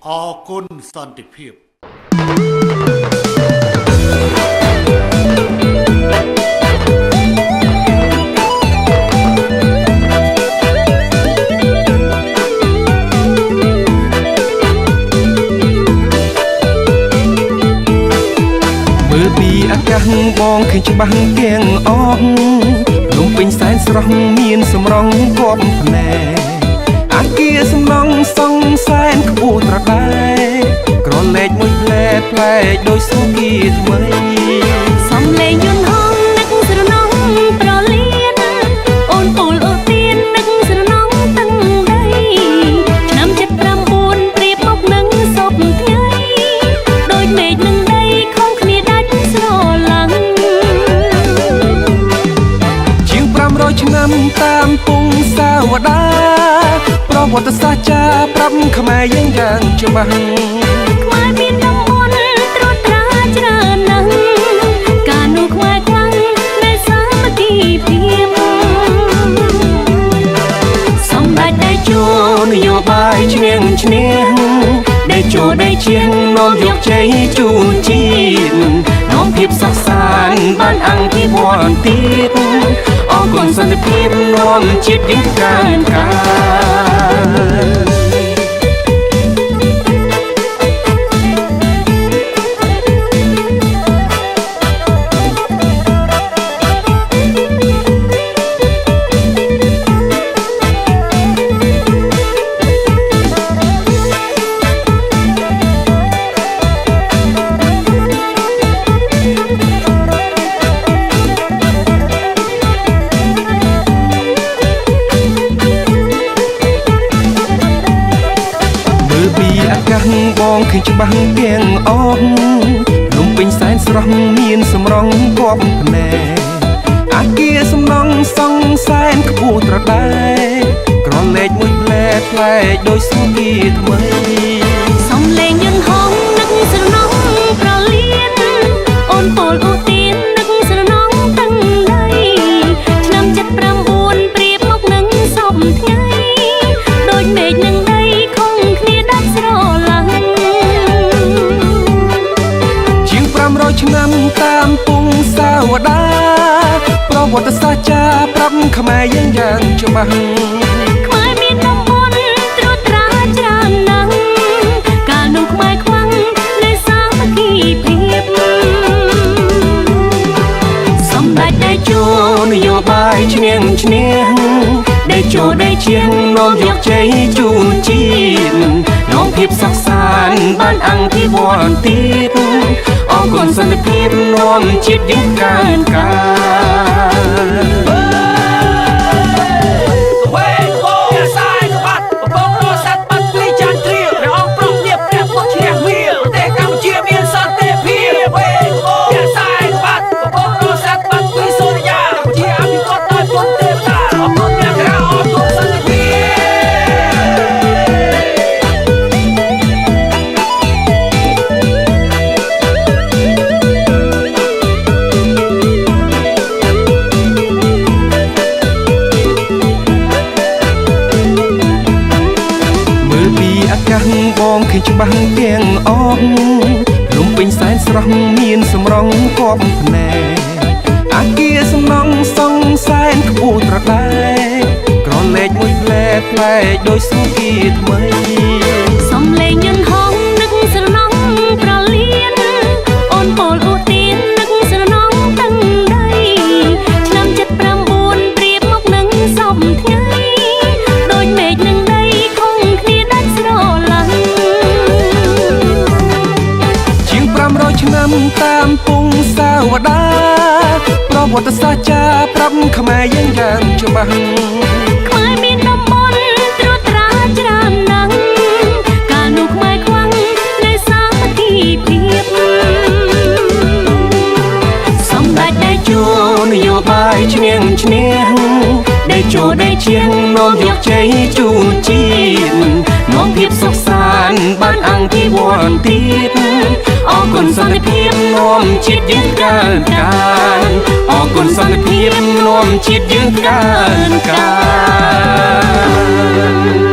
ออกគុណសន្តិភាពមើលពីអាកាសបងឃើញច្បាស់ទាំងអស់លំពេញសែនស្រស់មានសម្រងគប់ភ្នែកអាគារសំណង់សង់សែនខ្ពស់ត្រដែតក្រឡេកមួយផ្លែផ្លែកដោយសុគីថ្មីសំលេងយន្តហងនឹកស្រណងប្រលៀនអូនពូលអូទៀននឹកស្រណងតឹងដីឆ្នាំ79ប្រៀបមកនឹងសពថ្ងៃដូចមេឃនឹងដីខំគ្នាដាច់ស្រឡាំងជាង500ឆ្នាំតាមពងសាវតាប្រវត្តិសាស្ត្រចាប្រាប់ខ្មែរយើងយ៉ាងច្បាស់ខ្មែរមានតំបន់ត្រួតត្រាច្រើនណាស់ការនោះខ្មែរខ្លាំងនៃសាមគ្គីភាពសម្ដេចតេជោនយោបាយឈ្នះឈ្នះដេជោដេជាងនាំយកជ័យជូនជាតិនាំភាពសុខសាន្តបានអង្គពីវត្តទៀតអរគុណសន្តិភាពនាំជាតិយើងកើនកើនបងឃើញច្បាស់ទាំងអស់លំពេញសែនស្រស់មានសម្រងគប់ភ្នែកអាគារសំណង់សង់សែនខ្ពស់ត្រដែតក្រឡេកមួយផ្លែផ្លែកដោយសុគីថ្មីសំលេងយន្តហងនឹកស្រណងប្រលៀនអូនពូលអូទៀននឹកស្រណងតឹងដីឆ្នាំ79ប្រៀបមកនឹងសពថ្ងៃដូចមេឃនឹងដីខំគ្នាដាច់ស្រឡាំង500ឆ្នាំតាមពងសាវតាប្រវត្តិសាស្ត្រចាប្រាប់ខ្មែរយើងយ៉ាងច្បាស់ខ្មែរមានតំបន់ត្រួតត្រាច្រើនណាស់កាលនោះខ្មែរខ្លាំងនៃសាមគ្គីភាពសម្ដេចតេជោនយោបាយឈ្នះឈ្នះដេជោដេជាងនាំយកជ័យជូនជាតិនាំភាពសុខសាន្តបានអង្គពីវត្តទៀតអរគុណសន្តិភាពនាំជាតិយើងកើនកើនបងឃើញច្បាស់ទាំងអស់លំពេញសែនស្រស់មានសម្រងគប់ភ្នែកអាគារសំណង់សង់សែនខ្ពស់ត្រដែតក្រឡេកមួយផ្លែផ្លែកដោយសុគីថ្មីសំលេងយន្តហងនឹកស្រណងប្រលៀនអូនពូលអូទៀននឹកស្រណងតឹងដីឆ្នាំ79ប្រៀបមកនឹងសពថ្ងៃដូចមេឃនឹងដីខំគ្នាដាច់ស្រឡាំង500ឆ្នាំតាមពងសាវតាប្រវត្តិសាស្ត្រចាប្រាប់ខ្មែរយើងយ៉ាងច្បាស់ខ្មែរមានតំបន់ត្រួតត្រាច្រើនណាស់កាលនោះខ្មែរខ្លាំងនៃសាមគ្គីភាពសម្ដេចតេជោនយោបាយឈ្នះឈ្នះដេជោដេជាងនាំយកជ័យជូនជាតិនាំភាពសុខសាន្តបានអង្គពីវត្តទៀតអរគុណសន្តិភាពនាំជាតិយើងកើនកើនអរគុណសន្តិភាពនាំជាតិយើងកើនកើន